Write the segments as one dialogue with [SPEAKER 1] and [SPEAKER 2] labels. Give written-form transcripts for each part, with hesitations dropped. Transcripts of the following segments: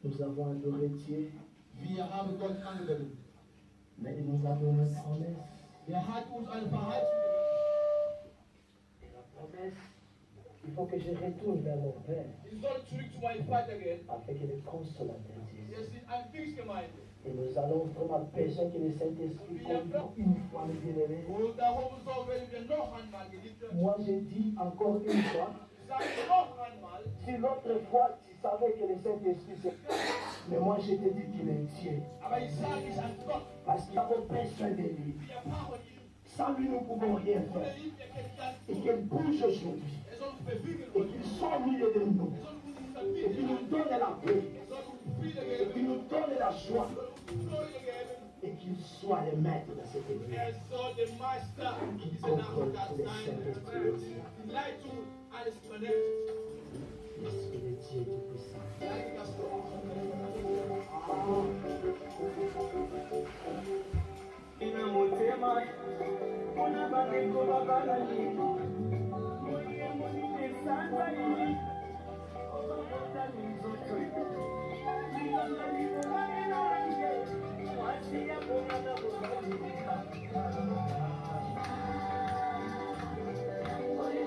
[SPEAKER 1] Nous avons adoré Dieu, mais il nous a donné une promesse. Et la promesse, il faut que je retourne vers mon Père afin que le consolateur dise. Et nous allons vraiment pécher que le Saint-Esprit conduise une fois le bien-aimé. Moi, je dis encore une fois, si l'autre fois tu savais que le Saint-Esprit c'est... Mais moi je te dis qu'il est Dieu. Parce qu'il a besoin de lui. Sans lui nous ne pouvons rien faire. Et qu'il bouge aujourd'hui. Et qu'il soit au milieu de nous. Et qu'il nous donne la paix. Et qu'il nous donne la joie. Et qu'il soit le maître de cette église. Qui contrôle tous les Saint-Esprit de Dieu. L'Esprit de Dieu tout-puissant. Ina motema, ona bandeko babalali, moye monite sanzali, obakota mizoto, likanga likolane na wange, wasi ya bongana bokalika. Oye,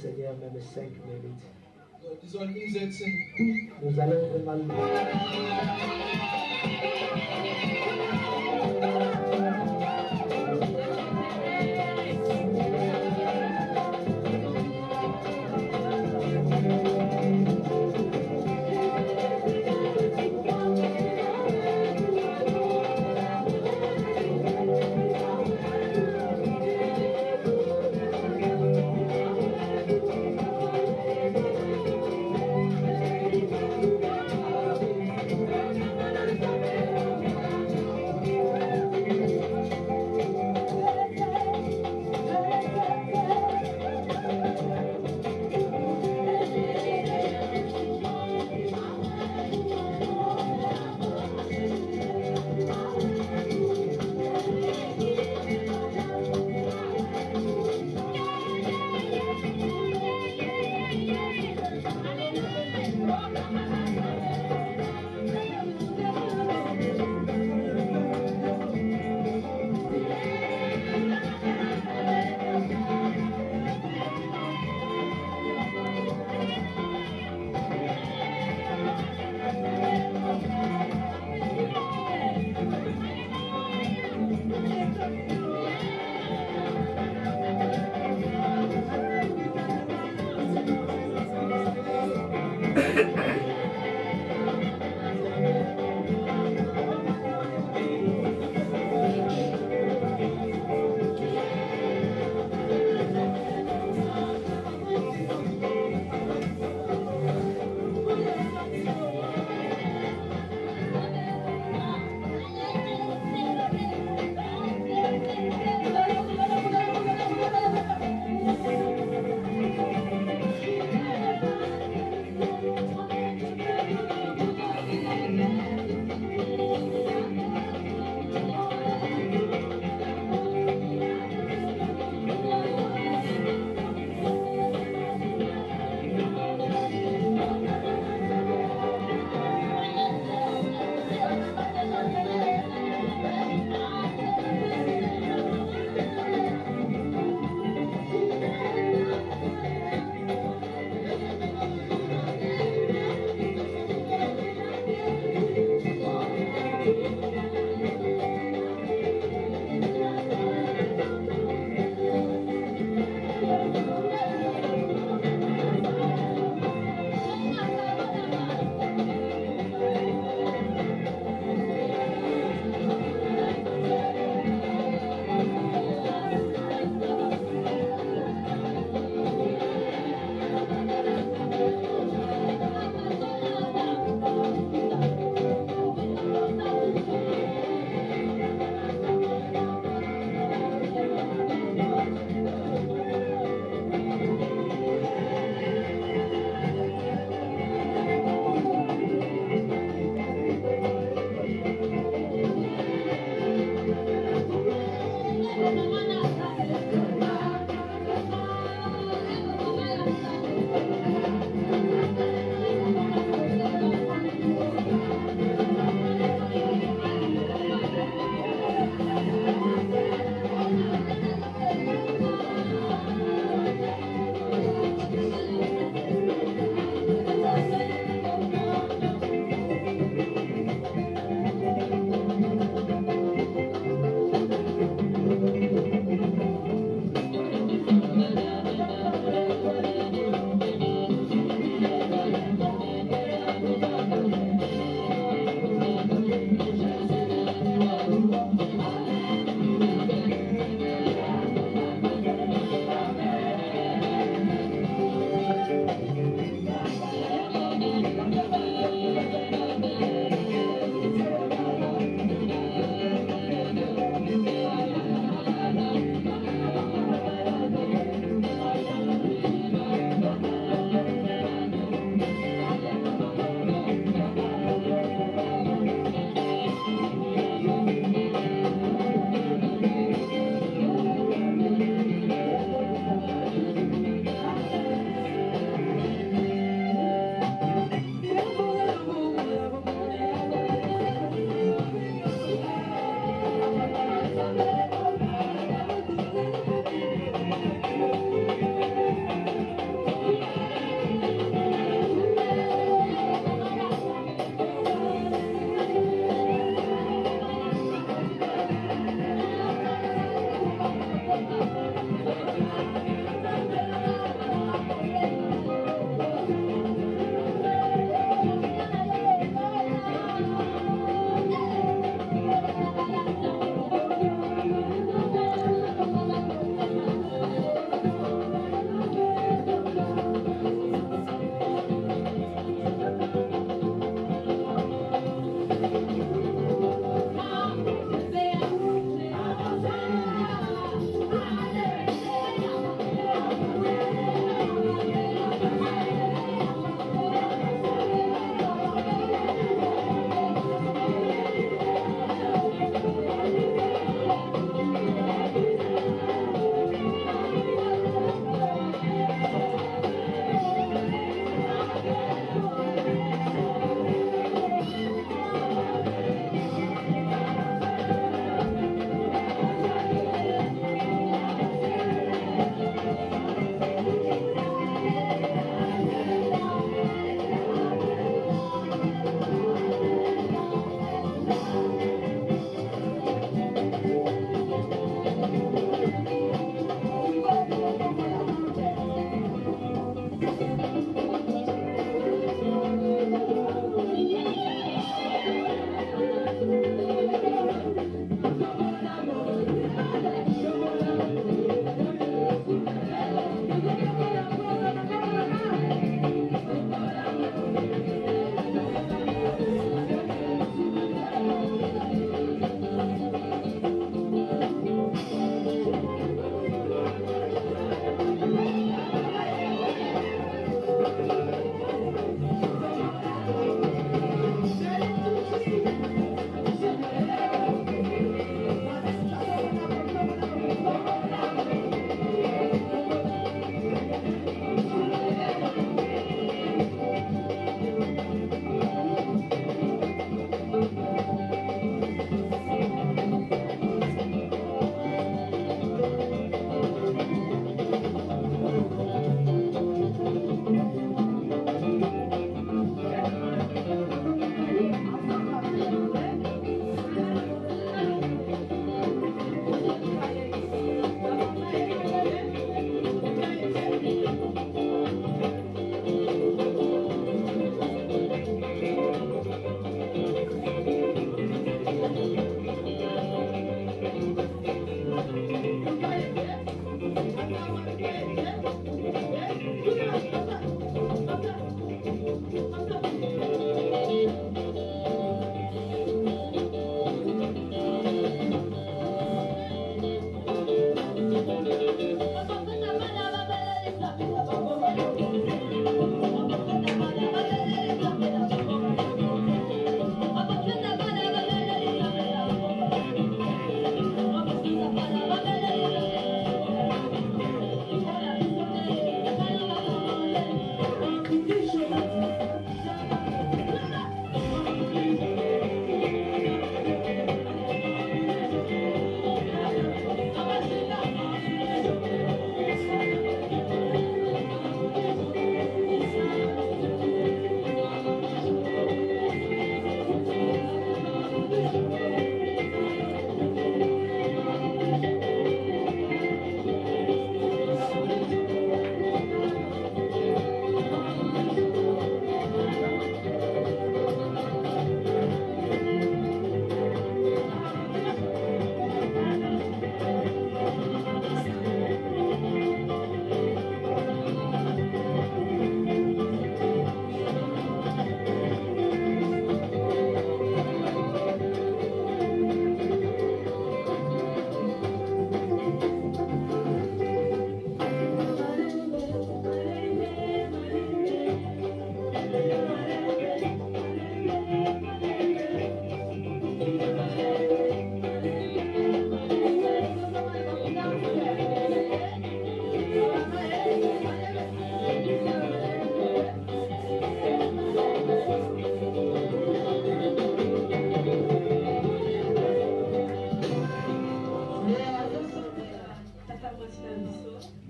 [SPEAKER 1] Seigneur, même 5 minutes.
[SPEAKER 2] Die sollen umsetzen.
[SPEAKER 1] Nous allons demander.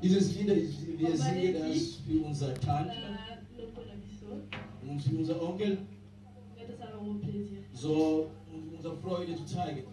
[SPEAKER 2] Dieses Lied, wir singen das für unsere Tante und für unser Onkel, so um unsere Freude zu zeigen.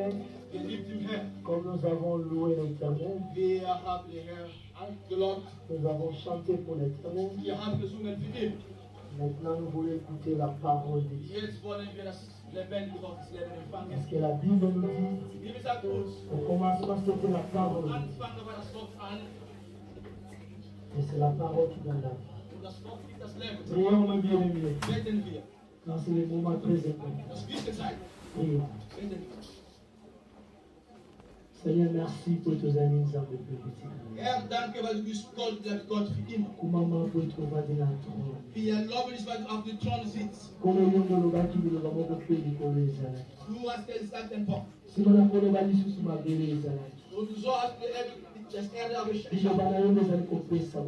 [SPEAKER 1] Amen.
[SPEAKER 2] Wir lieben den Herrn.
[SPEAKER 1] Comme nous avons loué l'Éternel,
[SPEAKER 2] Wir haben den Herrn angelobt.
[SPEAKER 1] nous avons chanté pour l'Éternel.
[SPEAKER 2] Wir haben gesungen für ihn.
[SPEAKER 1] Maintenant, nous voulons écouter la parole de Dieu.
[SPEAKER 2] Jetzt wollen wir das lebendige Gottes Leben empfangen.
[SPEAKER 1] Parce que la Bible nous dit,
[SPEAKER 2] Die Bibel sagt uns,
[SPEAKER 1] au commencement, c'était la parole.
[SPEAKER 2] am Anfang war das Wort an
[SPEAKER 1] Et c'est la parole qui donne la vie.
[SPEAKER 2] und das Wort gibt das Leben.
[SPEAKER 1] Prions, mes bien-aimés,
[SPEAKER 2] Beten wir.
[SPEAKER 1] car c'est le moment très important.
[SPEAKER 2] Das ist wichtige Zeit.
[SPEAKER 1] Prions.
[SPEAKER 2] Beten wir.
[SPEAKER 1] Seigneur, merci pour tes amis, nous avons petit.
[SPEAKER 2] Herr, danke, weil du bist Gott, der Gott für immer.
[SPEAKER 1] Comment pour trouver de la trône.
[SPEAKER 2] Wir loben dich, weil du auf dem Thron sitzt.
[SPEAKER 1] Comme nous nous bâtis, nous avons beaucoup de coloniser.
[SPEAKER 2] Du hast den Bock.
[SPEAKER 1] Si nous avons le bâti sous ma belle,
[SPEAKER 2] Und so hast du das Erde
[SPEAKER 1] je
[SPEAKER 2] geschaffen.
[SPEAKER 1] vais nous aller couper ça.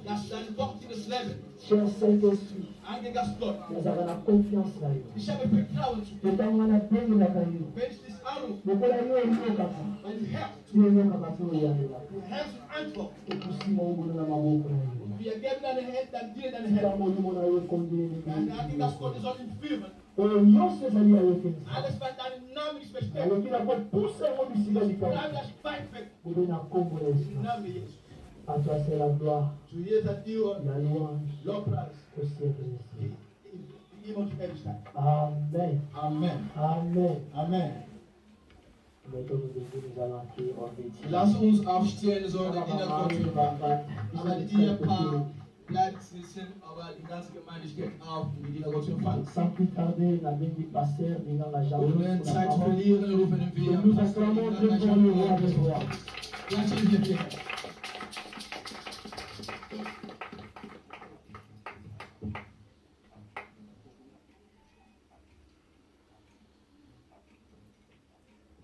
[SPEAKER 2] Das ist dein dortiges Leben.
[SPEAKER 1] Cher Saint-Esprit,
[SPEAKER 2] Heiliger Gott.
[SPEAKER 1] nous avons la confiance là.
[SPEAKER 2] Ich habe Vertrauen zu dir.
[SPEAKER 1] Nous avons la paix de la caillou.
[SPEAKER 2] Wenn ich dich anrufe,
[SPEAKER 1] Nous avons eu un cap.
[SPEAKER 2] mein Herz,
[SPEAKER 1] Nous avons un cap. Nous avons
[SPEAKER 2] du Herz und Antwort.
[SPEAKER 1] et pour si mon boulot n'a pas beaucoup.
[SPEAKER 2] Wir geben deine Hände, dann dir deine
[SPEAKER 1] Nous
[SPEAKER 2] Hände.
[SPEAKER 1] avons eu mon aïe comme des.
[SPEAKER 2] Dein Heiliger Gott soll ihn führen.
[SPEAKER 1] Non, c'est ça, il y a eu.
[SPEAKER 2] Alles, was deinen Namen nicht versteht.
[SPEAKER 1] Alors qu'il a pas poussé mon bicycle du camp.
[SPEAKER 2] Bleib das Bein weg.
[SPEAKER 1] Pour donner un combo
[SPEAKER 2] Im Namen Jesus.
[SPEAKER 1] à toi, c'est la gloire,
[SPEAKER 2] Zu jeder Tür,
[SPEAKER 1] la louange,
[SPEAKER 2] Lobpreis,
[SPEAKER 1] au siècle des siècles.
[SPEAKER 2] immer und Ewigkeit.
[SPEAKER 1] Amen.
[SPEAKER 2] Amen.
[SPEAKER 1] Amen.
[SPEAKER 2] Amen.
[SPEAKER 1] Maintenant, nous allons accueillir en métier.
[SPEAKER 2] Lass uns aufstehen, so der Diener Gottes. Ich werde dir ein paar Plätze sitzen, aber die ganze Gemeinde steht auf, um die Diener Gottes zu empfangen.
[SPEAKER 1] Sans plus tarder, la main du pasteur venant la jambe.
[SPEAKER 2] Ohne Zeit zu verlieren, rufen wir
[SPEAKER 1] Et nous acclamons Dieu pour le roi des rois.
[SPEAKER 2] Klatschen wir dir.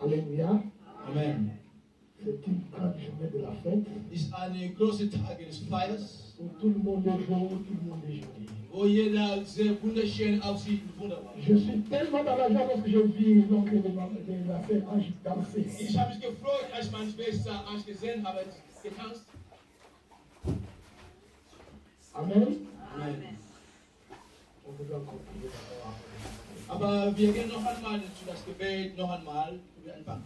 [SPEAKER 1] Alléluia.
[SPEAKER 2] Amen.
[SPEAKER 1] C'est une grande journée de la fête
[SPEAKER 2] Ist eine große Tage des Feiers,
[SPEAKER 1] où tout le monde est joyeux, tout le monde est joyeux.
[SPEAKER 2] wo jeder sehr wunderschön aussieht und wunderbar.
[SPEAKER 1] Je suis tellement dans la joie parce que je vis donc de la fête quand je dansais.
[SPEAKER 2] Ich habe mich gefreut, als ich meine Schwester gesehen habe, getanzt.
[SPEAKER 1] Amen.
[SPEAKER 2] Amen.
[SPEAKER 1] On vous encore prier d'abord.
[SPEAKER 2] Aber wir gehen noch einmal zu das Gebet, noch einmal. Wir anfangen.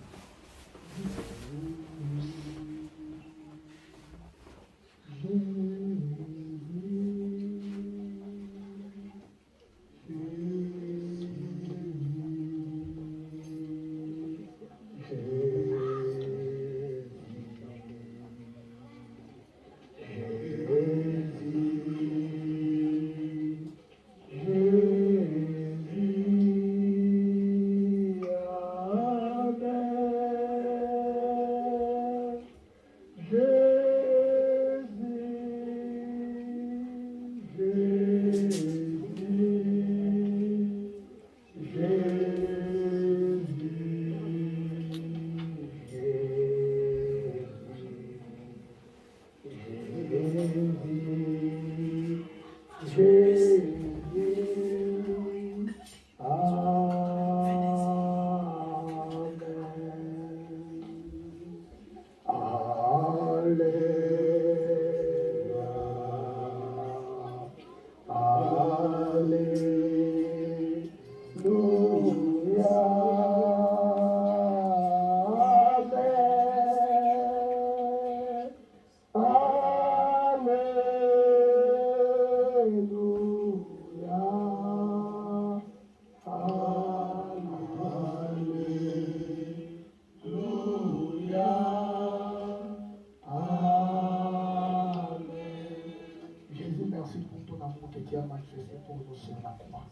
[SPEAKER 1] Jésus, merci pour ton amour que tu as manifesté pour nous sur la croix.